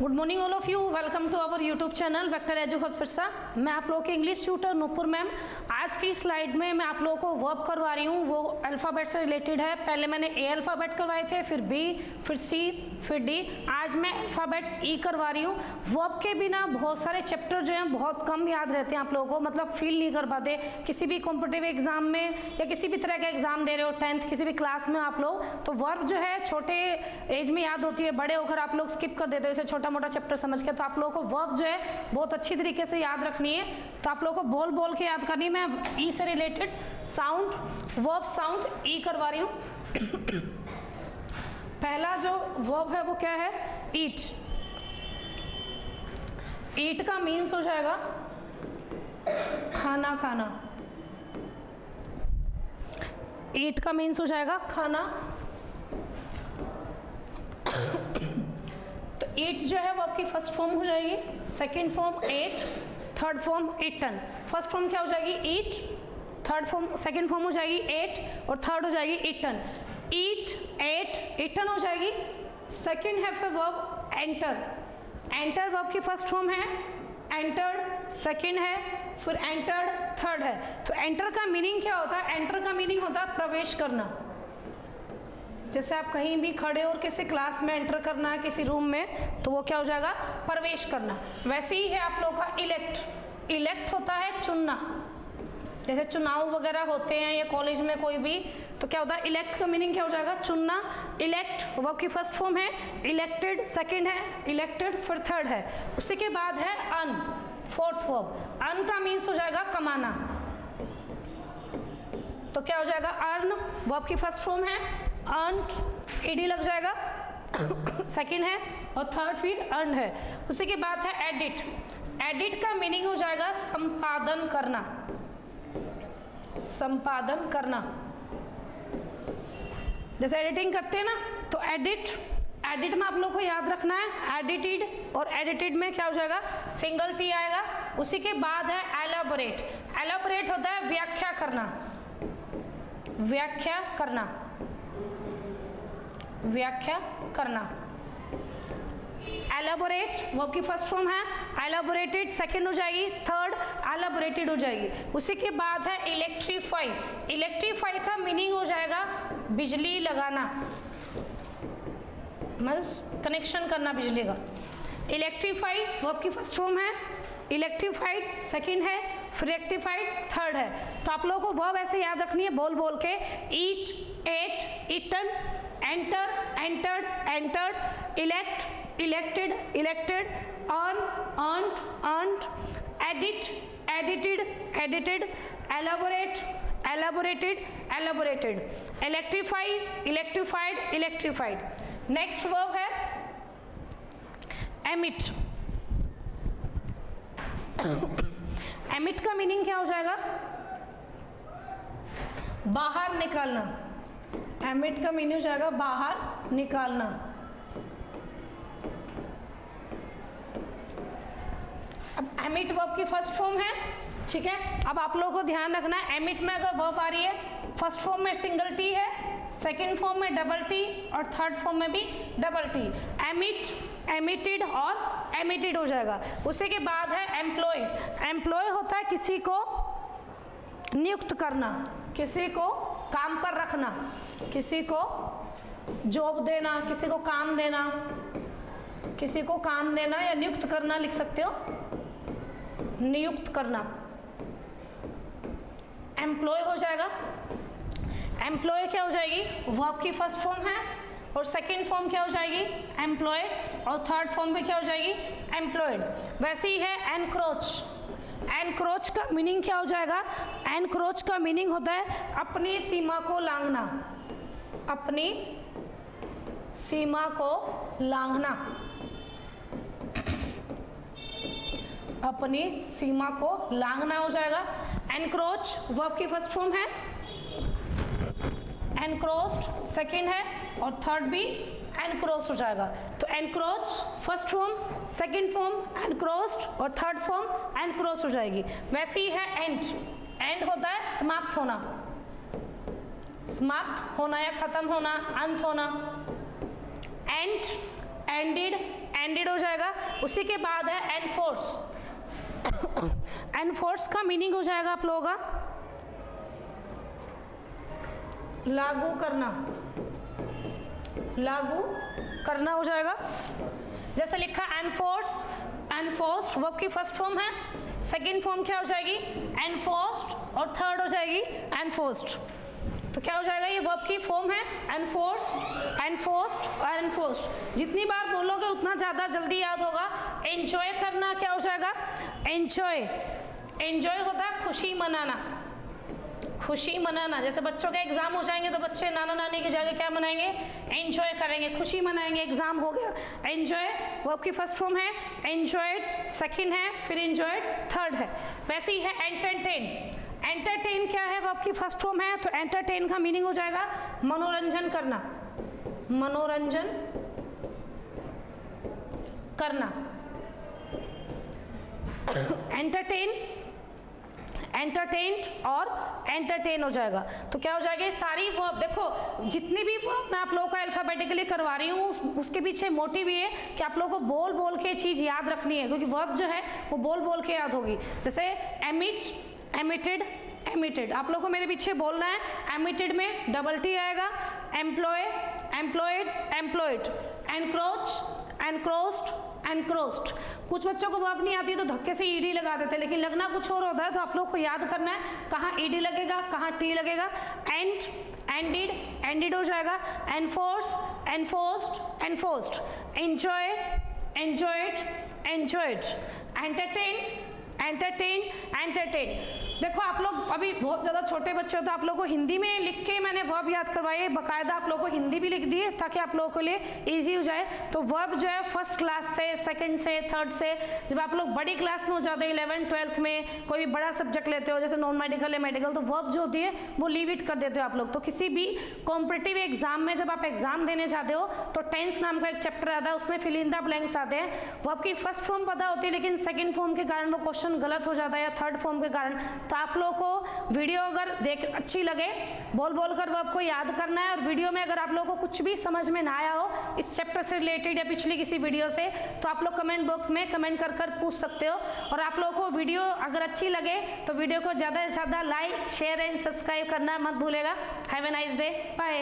Good morning all of you, welcome to our YouTube channel Vector Edu Hub फिरसा। मैं आप लोगों के इंग्लिश ट्यूटर नूपुर मैम। आज की स्लाइड में मैं आप लोगों को वर्ब करवा रही हूँ, वो अल्फ़ाबेट से रिलेटेड है। पहले मैंने ए अल्फ़ाबेट करवाए थे, फिर बी, फिर सी, फिर डी। आज मैं अल्फ़ाबेट ई करवा रही हूँ। वर्ब के बिना बहुत सारे चैप्टर जो हैं बहुत कम याद रहते हैं आप लोगों को, मतलब फील नहीं कर पाते। किसी भी कॉम्पिटिटिव एग्जाम में या किसी भी तरह का एग्जाम दे रहे हो, 10th किसी भी क्लास में आप लोग, तो वर्ब जो है छोटे एज में याद होती है, बड़े होकर आप लोग स्किप कर देते हो इसे छोटा मोटा चैप्टर समझ के। तो आप लोगों को वर्ब जो है बहुत अच्छी तरीके से याद रखनी है। तो आप लोगों को बोल बोल के याद करनी है। मैं ई से रिलेटेड साउंड, वर्ब साउंड ई करवा रही हूँ। पहला जो वर्ब है वो क्या है? ईट। ईट का मीन्स हो जाएगा खाना खाना। ईट का मीन्स हो जाएगा खाना। तो ईट जो है वो आपकी फर्स्ट फॉर्म हो जाएगी, second form ate, third form eaten. First form क्या हो जाएगी? Eat, third form, second form हो जाएगी एट और थर्ड हो जाएगी ईटन। ईट, एट, ईटन हो जाएगी। सेकंड है फिर वर्ब एंटर। एंटर वर्ब की फर्स्ट फॉर्म है, एंटर्ड सेकंड है, फिर एंटर्ड थर्ड है। तो एंटर का मीनिंग क्या होता है? एंटर का मीनिंग होता है प्रवेश करना। जैसे आप कहीं भी खड़े और किसी क्लास में एंटर करना है किसी रूम में, तो वो क्या हो जाएगा? प्रवेश करना। वैसे ही है आप लोगों का इलेक्ट। इलेक्ट होता है चुनना। जैसे चुनाव वगैरह होते हैं या कॉलेज में कोई भी, तो क्या होता है? इलेक्ट का मीनिंग क्या हो जाएगा? चुनना। इलेक्ट वर्ब की फर्स्ट फॉर्म है, इलेक्टेड सेकंड है, इलेक्टेड फिर थर्ड है। उसी के बाद है अर्न, फोर्थ वर्ब। अर्न का मीन्स हो जाएगा कमाना। तो क्या हो जाएगा? अर्न वर्ब की फर्स्ट फॉर्म है, अर्न्ड ईडी लग जाएगा, सेकंड है, और थर्ड फिर अर्न है। उसी के बाद है एडिट। एडिट का मीनिंग हो जाएगा संपादन करना। संपादन करना, जैसे एडिटिंग करते हैं ना, तो एडिट, एडिट में आप लोग को याद रखना है एडिटेड, और एडिटेड में क्या हो जाएगा? सिंगल टी आएगा। उसी के बाद है एलाबोरेट। एलाबोरेट होता है व्याख्या करना। व्याख्या करना, व्याख्या करना। एलाबोरेट वर्ब की फर्स्ट फॉर्म है, एलाबोरेटेड सेकंड हो जाएगी, थर्ड एलाबोरेटेड हो जाएगी। उसी के बाद है इलेक्ट्रीफाई। इलेक्ट्रीफाई का मीनिंग हो जाएगा बिजली लगाना, मीन्स कनेक्शन करना बिजली का। इलेक्ट्रीफाई वर्ब की फर्स्ट फॉर्म है, इलेक्ट्रीफाइड सेकंड है, फिर रेक्टिफाइड थर्ड है। तो आप लोगों को वर्ब ऐसे याद रखनी है बोल बोल के। Eat, ate, eaten, enter, entered, entered, elect, elected, elected, earn, earned, earned, edit, edited, edited, elaborate, elaborated, elaborated, electrify, electrified, electrified. Next verb है एमिट। एमिट का मीनिंग क्या हो जाएगा? बाहर निकालना। एमिट का मीनिंग हो जाएगा बाहर निकालना। अब एमिट वर्ब की फर्स्ट फॉर्म है, ठीक है। अब आप लोगों को ध्यान रखना है, एमिट में अगर वर्ब आ रही है, फर्स्ट फॉर्म में सिंगल टी है, सेकंड फॉर्म में डबल टी, और थर्ड फॉर्म में भी डबल टी। एमिट, एमिटेड और एमिटेड हो जाएगा। उसी के बाद है एम्प्लॉय। एम्प्लॉय होता है किसी को नियुक्त करना, किसी को काम पर रखना, किसी को जॉब देना, किसी को काम देना, किसी को काम देना या नियुक्त करना लिख सकते हो, नियुक्त करना। एम्प्लॉय हो जाएगा। एम्प्लॉय क्या हो जाएगी? वर्ब की फर्स्ट फॉर्म है, और सेकंड फॉर्म क्या हो जाएगी? एम्प्लॉयड, और थर्ड फॉर्म पे क्या हो जाएगी? एम्प्लॉयड। वैसे ही है एनक्रोच। एनक्रोच का मीनिंग क्या हो जाएगा? एनक्रोच का मीनिंग होता है अपनी सीमा को लांघना। अपनी सीमा को लांघना, अपनी सीमा को लांघना हो जाएगा। एनक्रोच वर्ब की फर्स्ट फॉर्म है, एनक्रोच्ड सेकंड है, और थर्ड भी एनक्रोच हो जाएगा। तो encroach first form, second form encroached, और थर्ड फॉर्म एनक्रोच हो जाएगी। वैसे ही है एंड। एंड होता है समाप्त होना, समाप्त होना या खत्म होना, अंत होना। एंड एंडेड, एंडेड हो जाएगा। उसी के बाद है एनफोर्स, एनफोर्स का मीनिंग हो जाएगा आप लोगों का लागू करना, लागू करना हो जाएगा। जैसे लिखा एनफोर्स, एनफोर्स्ड वर्ब की फर्स्ट फॉर्म है, सेकंड फॉर्म क्या हो जाएगी एनफोर्स्ड, और थर्ड हो जाएगी एनफोर्स्ड। तो क्या हो जाएगा, ये वर्ब की फॉर्म है एनफोर्स, एनफोर्स्ड और एनफोर्स्ड। जितनी बार बोलोगे उतना ज़्यादा जल्दी याद होगा। एंजॉय करना क्या हो जाएगा एंजॉय, एंजॉय होता है खुशी मनाना, खुशी मनाना। जैसे बच्चों के एग्जाम हो जाएंगे तो बच्चे नाना नानी की जगह क्या मनाएंगे एंजॉय करेंगे, खुशी मनाएंगे, एग्जाम हो गया। एंजॉय वर्ब की फर्स्ट फॉर्म है, एंजॉयड सेकंड है, फिर एंजॉयड थर्ड है। वैसे ही है एंटरटेन, एंटरटेन क्या है वर्ब की फर्स्ट फॉर्म है, तो एंटरटेन का मीनिंग हो जाएगा मनोरंजन करना, मनोरंजन करना। एंटरटेन, एंटरटेन्ड और एंटरटेन हो जाएगा। तो क्या हो जाएगा, सारी वर्ब देखो जितनी भी वर्ब मैं आप लोगों को अल्फाबेटिकली करवा रही हूँ उसके पीछे मोटिव ये है कि आप लोगों को बोल बोल के चीज़ याद रखनी है, क्योंकि वर्ब जो है वो बोल बोल के याद होगी। जैसे एमिट, एमिटेड, एमिटेड आप लोगों को मेरे पीछे बोलना है। एमिटेड में डबल टी आएगा, एम्प्लॉय, एम्प्लॉयड, एम्प्लॉयड, एनक्रोच, एनक्रोस्ड, एनक्रोस्ड। कुछ बच्चों को वर्ब नहीं आती तो धक्के से ईडी लगा देते, लेकिन लगना कुछ और होता है, तो आप लोग को याद करना है कहाँ ईडी लगेगा कहाँ टी लगेगा। एंड, एंडिड, एंडिड हो जाएगा। Enforce, enforced, enforced. Enjoy, enjoyed, enjoyed. Entertain, entertain, entertain. देखो आप लोग अभी बहुत ज़्यादा छोटे बच्चे हो तो आप लोगों को हिंदी में लिख के मैंने वर्ब याद करवाई है, बाकायदा आप लोगों को हिंदी भी लिख दी है ताकि आप लोगों के लिए इजी हो जाए। तो वर्ब जो है फर्स्ट क्लास से, सेकंड से, थर्ड से, जब आप लोग बड़ी क्लास में हो जाते हो 11th 12th में कोई भी बड़ा सब्जेक्ट लेते हो जैसे नॉन मेडिकल या मेडिकल, तो वर्ब जो होती है वो लीव इट कर देते हो आप लोग। तो किसी भी कॉम्पिटिटिव एग्जाम में जब आप एग्जाम देने जाते हो तो टेंस नाम का एक चैप्टर आता है, उसमें फिल इन द ब्लैंक्स आते हैं। वर्ब की फर्स्ट फॉर्म पता होती है लेकिन सेकंड फॉर्म के कारण वो क्वेश्चन गलत हो जाता है, या थर्ड फॉर्म के कारण। तो आप लोगों को वीडियो अगर देख अच्छी लगे बोल बोल कर वर्ब को याद करना है, और वीडियो में अगर आप लोगों को कुछ भी समझ में ना आया हो इस चैप्टर से रिलेटेड या पिछली किसी वीडियो से, तो आप लोग कमेंट बॉक्स में कमेंट कर कर पूछ सकते हो। और आप लोगों को वीडियो अगर अच्छी लगे तो वीडियो को ज़्यादा से ज़्यादा लाइक, शेयर एंड सब्सक्राइब करना मत भूलेगा। Have a nice day, bye.